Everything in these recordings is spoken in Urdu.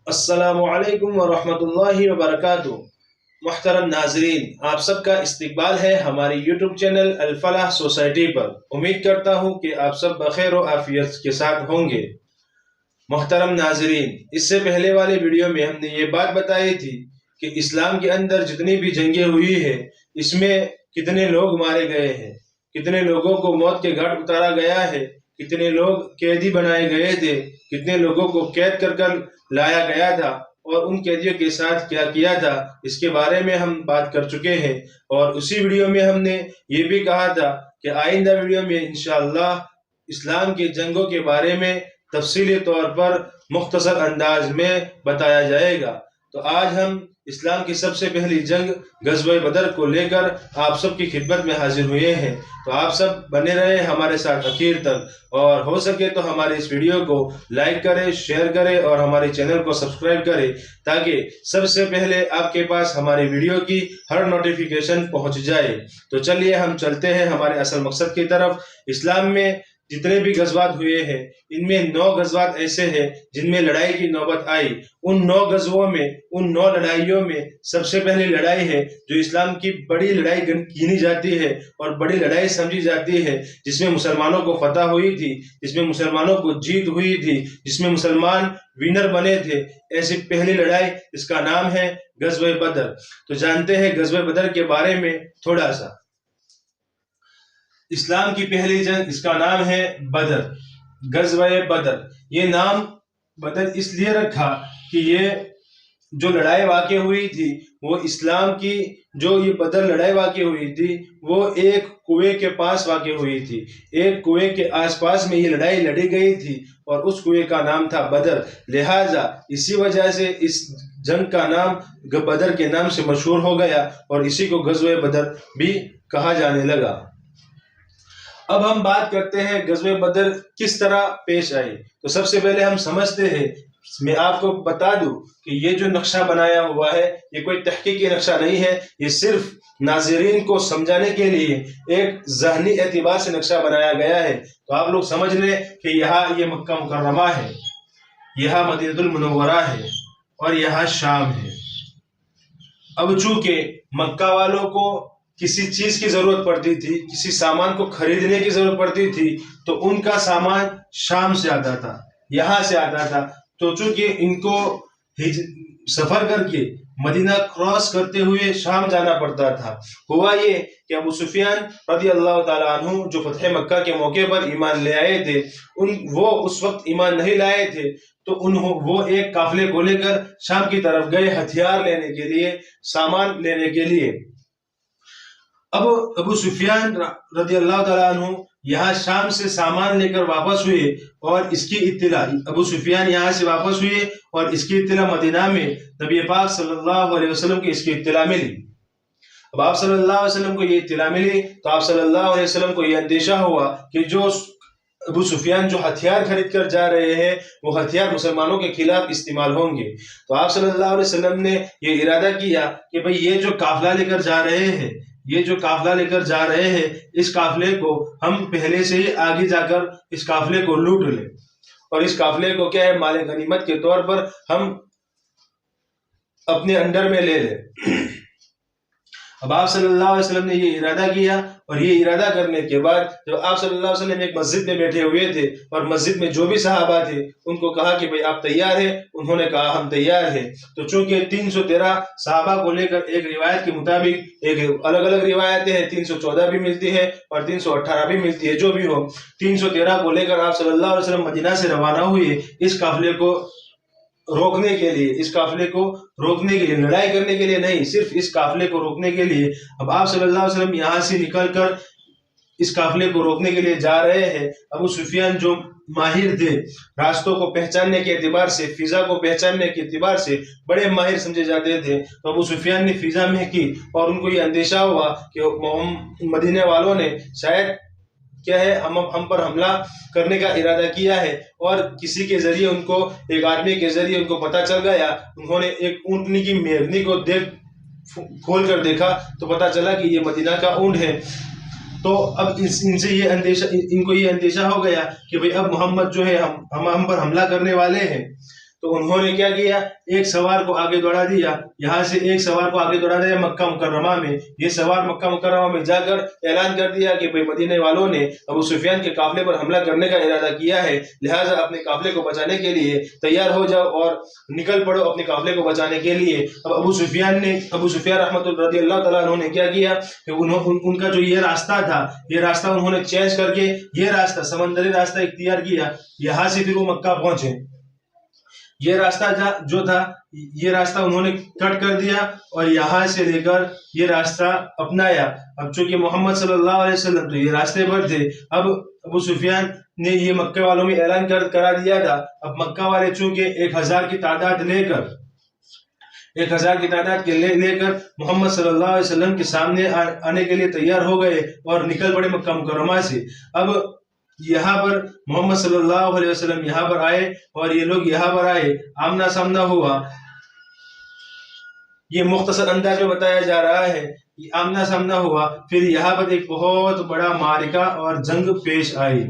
السلام علیکم ورحمۃ اللہ وبرکاتہ۔ محترم ناظرین، آپ سب کا استقبال ہے ہماری یوٹیوب چینل الفلاح سوسائٹی پر۔ امید کرتا ہوں کہ آپ سب بخیر و عافیت کے ساتھ ہوں گے۔ محترم ناظرین، اس سے پہلے والے ویڈیو میں ہم نے یہ بات بتائی تھی کہ اسلام کے اندر جتنی بھی جنگیں ہوئی ہیں، اس میں کتنے لوگ مارے گئے ہیں، کتنے لوگوں کو موت کے گھاٹ اتارا گیا ہے، کتنے لوگ قیدی بنائے گئے تھے، کتنے لوگوں کو قید کر لایا گیا تھا، اور ان قیدیوں کے ساتھ کیا کیا تھا، اس کے بارے میں ہم بات کر چکے ہیں۔ اور اسی ویڈیو میں ہم نے یہ بھی کہا تھا کہ آئندہ ویڈیو میں انشاءاللہ اسلام کی جنگوں کے بارے میں تفصیلی طور پر مختصر انداز میں بتایا جائے گا۔ تو آج ہم اسلام کی سب سے پہلی جنگ غزوہ بدر کو لے کر آپ سب کی خدمت میں حاضر ہوئے ہیں۔ تو آپ سب بنے رہے ہمارے ساتھ آخر تک، اور ہو سکے تو ہمارے اس ویڈیو کو لائک کریں، شیئر کریں اور ہمارے چینل کو سبسکرائب کریں، تاکہ سب سے پہلے آپ کے پاس ہماری ویڈیو کی ہر نوٹیفیکیشن پہنچ جائے۔ تو چلیے ہم چلتے ہیں ہمارے اصل مقصد کی طرف۔ اسلام میں جتنے بھی غزوات ہوئے ہیں، ان میں 9 غزوات ایسے ہیں جن میں لڑائی کی نوبت آئی۔ ان 9 غزووں میں، ان 9 لڑائیوں میں سب سے پہلی لڑائی ہے جو اسلام کی بڑی لڑائی گنی جاتی ہے اور بڑی لڑائی سمجھی جاتی ہے، جس میں مسلمانوں کو فتح ہوئی تھی، جس میں مسلمانوں کو جیت ہوئی تھی، جس میں مسلمان وینر بنے تھے۔ ایسی پہلی لڑائی، اس کا نام ہے غزوہ بدر۔ تو جانتے ہیں غزوہ بدر کے بارے میں تھوڑا سا۔ اسلام کی پہلی جنگ، اس کا نام ہے بدر، غزوہ بدر۔ یہ نام بدر اس لیے رکھا کہ یہ جو لڑائی واقع ہوئی تھی، وہ اسلام کی جو یہ بدر لڑائی واقع ہوئی تھی، وہ ایک کنویں کے پاس واقع ہوئی تھی۔ ایک کنویں کے آس پاس میں یہ لڑائی لڑی گئی تھی، اور اس کنویں کا نام تھا بدر۔ لہٰذا اسی وجہ سے اس جنگ کا نام بدر کے نام سے مشہور ہو گیا، اور اسی کو غزوہ بدر بھی کہا جانے لگا۔ اب ہم بات کرتے ہیں غزوہ بدر کس طرح پیش آئی۔ تو سب سے پہلے ہم سمجھتے ہیں، میں آپ کو بتا دوں کہ یہ جو نقشہ بنایا ہوا ہے، یہ کوئی تحقیقی نقشہ نہیں ہے، یہ صرف ناظرین کو سمجھانے کے لیے ایک ذہنی اعتبار سے نقشہ بنایا گیا ہے۔ تو آپ لوگ سمجھ لیں کہ یہاں یہ مکہ مکرمہ ہے، یہاں مدینہ المنورہ ہے، اور یہاں شام ہے۔ اب چونکہ مکہ والوں کو کسی چیز کی ضرورت پڑتی تھی، کسی سامان کو خریدنے کی ضرورت پڑتی تھی، تو ان کا سامان شام سے آتا تھا، یہاں سے آتا تھا۔ تو چونکہ ان کو سفر کر کے مدینہ کراس کرتے ہوئے شام جانا پڑتا تھا، ہوا یہ کہ ابو سفیان رضی اللہ تعالیٰ عنہ جو فتح مکہ کے موقع پر ایمان لے آئے تھے، وہ اس وقت ایمان نہیں لائے تھے، تو وہ ایک قافلے کو لے کر شام کی طرف گئے، ہتھیار لینے کے لیے، سامان لینے کے لیے۔ اب ابو سفیان رضی اللہ تعالیٰ عنہ یہاں شام سے سامان لے کر واپس ہوئے، اور اس کی اطلاع ابو سفیان یہاں سے واپس ہوئے، اور اس کی اطلاع مدینہ میں نبی پاک صلی اللہ علیہ وسلم کی اس کی اطلاع ملی۔ اب آپ صلی اللہ علیہ وسلم کو یہ اطلاع ملی، تو آپ صلی اللہ علیہ وسلم کو یہ اندیشہ ہوا کہ جو ابو سفیان جو ہتھیار خرید کر جا رہے ہیں، وہ ہتھیار مسلمانوں کے خلاف استعمال ہوں گے۔ تو آپ صلی اللہ علیہ وسلم نے یہ ارادہ کیا کہ بھئی یہ جو قافلہ لے کر جا رہے ہیں، یہ جو قافلہ لے کر جا رہے ہیں، اس قافلے کو ہم پہلے سے ہی آگے جا کر اس قافلے کو لوٹ لیں، اور اس قافلے کو کیا ہے، مال غنیمت کے طور پر ہم اپنے انڈر میں لے لیں۔ اب آپ صلی اللہ علیہ وسلم نے یہ ارادہ کیا، اور یہ ارادہ کرنے کے بعد جب آپ صلی اللہ علیہ وسلم ایک مسجد میں بیٹھے ہوئے تھے، اور مسجد میں جو بھی صحابہ تھے ان کو کہا کہ بھئی آپ تیار ہیں؟ انہوں نے کہا ہم تیار ہیں۔ تو چونکہ 313 صحابہ کو لے کر ایک روایت کے مطابق ایک الگ الگ روایتیں ہیں، 314 بھی ملتی ہے اور 318 بھی ملتی ہے، جو بھی ہو 313 کو لے کر آپ صلی اللہ علیہ وسلم مدینہ سے روانہ ہوئے، اس قافلے کو روکنے کے لیے، اس قافلے کو روکنے کے لیے، لڑائی کرنے کے لیے نہیں، صرف اس قافلے کو روکنے کے لیے۔ اب آپ صلی اللہ علیہ وسلم یہاں سے نکل کر اس قافلے کو روکنے کے لیے جا رہے ہیں۔ ابو سفیان جو ماہر تھے راستوں کو پہچاننے کے اعتبار سے، فضا کو پہچاننے کے اعتبار سے بڑے ماہر سمجھے جاتے تھے، تو ابو سفیان نے فضا مہکی، اور ان کو یہ اندیشہ ہوا کہ مدینے والوں نے شاید کیا ہے ہم پر حملہ کرنے کا ارادہ کیا ہے، اور کسی کے ذریعے ان کو، ایک آدمی کے ذریعے ان کو پتہ چل گیا۔ انہوں نے ایک اونٹنی کی میرنی کو کھول کر دیکھا تو پتہ چلا کہ یہ مدینہ کا اونٹ ہے۔ تو اب ان سے یہ اندیشہ، ان کو یہ اندیشہ ہو گیا کہ بھئی اب محمد جو ہے ہم پر حملہ کرنے والے ہیں۔ تو انہوں نے کیا کیا, ایک سوار کو آگے دوڑا دیا, یہاں سے ایک سوار کو آگے دوڑا دیا مکہ مکرمہ میں. یہ سوار مکہ مکرمہ میں جا کر اعلان کر دیا کہ بھئی مدینے والوں نے ابو سفیان کے قافلے پر حملہ کرنے کا ارادہ کیا ہے, لہٰذا اپنے قافلے کو بچانے کے لیے تیار ہو جاؤ اور نکل پڑو اپنے قافلے کو بچانے کے لیے. اب ابو سفیان رحمۃ اللہ رضی اللہ تعالیٰ عنہ نے کیا کیا کہ ان کا جو یہ راستہ تھا, یہ راستہ انہوں نے چینج کر کے یہ راستہ سمندری راستہ اختیار کیا. یہاں سے پھر وہ مکہ پہنچے. یہ راستہ جو تھا یہ راستہ انہوں نے کٹ کر دیا اور یہاں سے لے کر یہ راستہ اپنایا. اب چونکہ محمد صلی اللہ علیہ وسلم تو یہ راستے پر تھے, اب ابو سفیان نے یہ مکہ والوں میں اعلان کرا دیا تھا. اب مکہ والے چونکہ 1000 کی تعداد لے کر محمد صلی اللہ علیہ وسلم کے سامنے آنے کے لیے تیار ہو گئے اور نکل پڑے مکہ مکرمہ سے. اب یہاں پر محمد صلی اللہ علیہ وسلم یہاں پر آئے اور یہ لوگ یہاں پر آئے, آمنا سامنا ہوا. یہ مختصر انداز میں بتایا جا رہا ہے, آمنا سامنا ہوا. پھر یہاں پر ایک بہت بڑا معرکہ اور جنگ پیش آئی.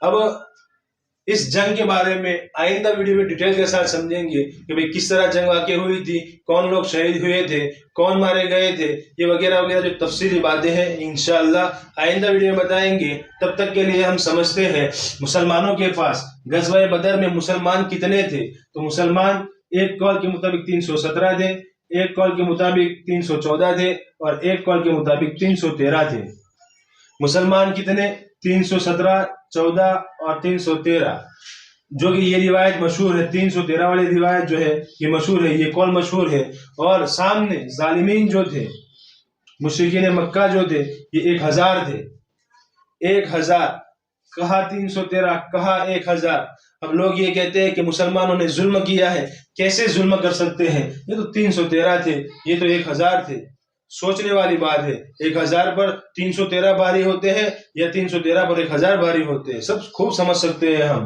اب اس جنگ کے بارے میں آئندہ ویڈیو میں ڈیٹیل کے ساتھ سمجھیں گے کہ بھئی کس طرح جنگ واقع ہوئی تھی, کون لوگ شہید ہوئے تھے, کون مارے گئے تھے, یہ وغیرہ وغیرہ جو تفصیلی باتیں ہیں انشاءاللہ آئندہ ویڈیو میں بتائیں گے. تب تک کے لیے ہم سمجھتے ہیں مسلمانوں کے پاس غزوہ بدر میں مسلمان کتنے تھے. تو مسلمان ایک قول کے مطابق 317 تھے, ایک قول کے مطابق 314 تھے اور ایک قول کے مطابق 313 تھے. مسلمان کتنے؟ 317, 14 اور 313, جو کہ یہ روایت مشہور ہے. 313 والی روایت جو ہے یہ مشہور ہے, یہ قول مشہور ہے. اور سامنے ظالمین جو تھے, مشرکین مکہ جو تھے, یہ 1000 تھے. 1000 کہا 313, کہا 1000. اب لوگ یہ کہتے ہیں کہ مسلمانوں نے ظلم کیا ہے. کیسے ظلم کر سکتے ہیں؟ یہ تو 313 تھے, یہ تو 1000 تھے. سوچنے والی بات ہے. 1000 پر 313 باری ہوتے ہیں یا 313 پر 1000 باری ہوتے ہیں, سب خوب سمجھ سکتے ہیں ہم.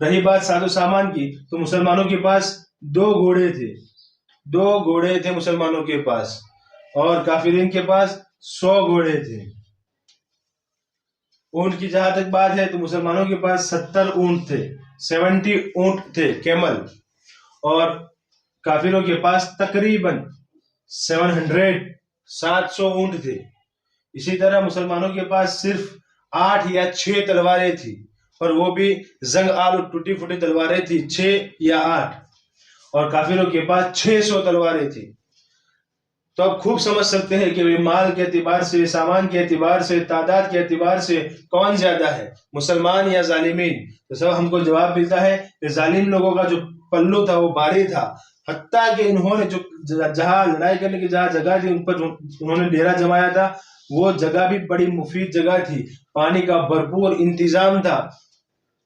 رہی بات ساز و سامان کی, تو مسلمانوں کے پاس 2 گھوڑے تھے. 2 گھوڑے تھے مسلمانوں کے پاس, اور کافرین کے پاس 100 گھوڑے تھے. اونٹ کی جہاں تک بات ہے تو مسلمانوں کے پاس 70 اونٹ تھے, 70 اونٹ تھے کیمل, اور کافروں کے پاس تقریباً 700 اونٹ تھے. اسی طرح مسلمانوں کے پاس صرف 8 یا 6 تلواریں تھی, اور وہ بھی زنگ آلو ٹوٹی پھوٹی تلواریں تھی, 6 یا 8, اور کافروں کے پاس 600 تلواریں تھی. تو اب خوب سمجھ سکتے ہیں کہ مال کے اعتبار سے, سامان کے اعتبار سے, تعداد کے اعتبار سے کون زیادہ ہے, مسلمان یا ظالمین. تو سب ہم کو جواب ملتا ہے کہ ظالم لوگوں کا جو پلو تھا وہ بھاری تھا, حتیٰ کہ انہوں نے جو جہاں لڑائی کرنے کی جہاں جگہ تھی ان پر انہوں نے ڈیرا جمایا تھا, وہ جگہ بھی بڑی مفید جگہ تھی. پانی کا بھرپور انتظام تھا,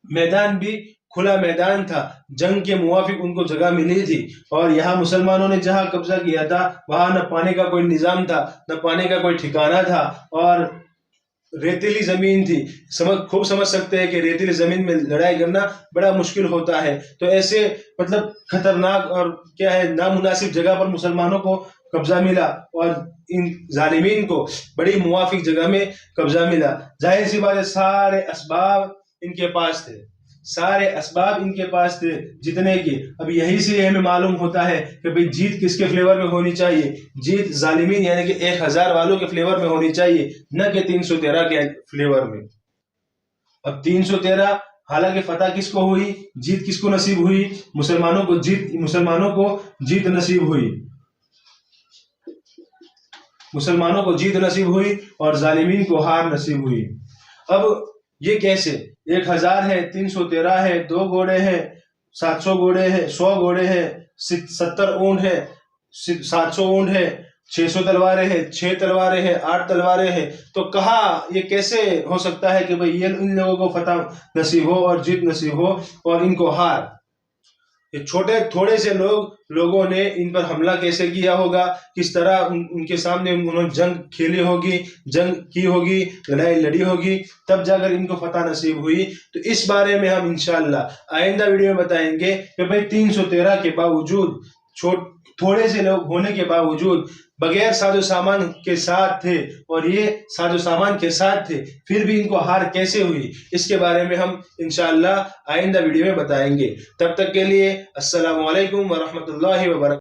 میدان بھی کھلا میدان تھا, جنگ کے موافق ان کو جگہ ملی تھی. اور یہاں مسلمانوں نے جہاں قبضہ کیا تھا وہاں نہ پانی کا کوئی نظام تھا, نہ پانی کا کوئی ٹھکانہ تھا, اور ریتیلی زمین تھی. خوب سمجھ سکتے ہیں کہ ریتیلی زمین میں لڑائی کرنا بڑا مشکل ہوتا ہے. تو ایسے مطلب خطرناک اور کیا ہے نامناسب جگہ پر مسلمانوں کو قبضہ ملا, اور ان ظالمین کو بڑی موافق جگہ میں قبضہ ملا. ظاہر سی بات ہے سارے اسباب ان کے پاس تھے, سارے اسباب ان کے پاس تھے جتنے کی. اب یہی سے ہمیں معلوم ہوتا ہے کہ بھئی جیت کس کے فلیور میں ہونی چاہیے. جیت ظالمین یعنی کہ 1000 والوں کے فلیور میں ہونی چاہیے, نہ کہ 313 کے فلیور میں. اب 313 حالانکہ فتح کس کو ہوئی, جیت کس کو نصیب ہوئی, مسلمانوں کو جیت نصیب ہوئی, مسلمانوں کو جیت نصیب ہوئی اور ظالمین کو ہار نصیب ہوئی. اب یہ کیسے؟ 1000 ہے, 313 ہے, 2 گھوڑے ہیں, 700 گھوڑے ہیں, 100 گھوڑے ہیں, 70 اونٹ ہے, 700 اونٹ ہے, 600 تلواریں ہیں, 6 تلواریں ہیں, 8 تلواریں ہیں. تو کہا یہ کیسے ہو سکتا ہے کہ بھئی یہ ان لوگوں کو فتح نصیب ہو اور جیت نصیب ہو اور ان کو ہار؟ یہ تھوڑے سے لوگوں نے ان پر حملہ کیسے کیا ہوگا, کس طرح ان کے سامنے انہوں نے جنگ کھیلی ہوگی, جنگ کی ہوگی, لڑائی لڑی ہوگی, تب جا کر ان کو فتح نصیب ہوئی. تو اس بارے میں ہم انشاءاللہ آئندہ ویڈیو میں بتائیں گے کہ بھئی 313 کے باوجود, تھوڑے سے لوگ ہونے کے باوجود بغیر ساز و سامان کے ساتھ تھے اور یہ ساز و سامان کے ساتھ تھے، پھر بھی ان کو ہار کیسے ہوئی، اس کے بارے میں ہم انشاءاللہ آئندہ ویڈیو میں بتائیں گے۔ تب تک کے لیے السلام علیکم ورحمۃ اللہ وبرکاتہ۔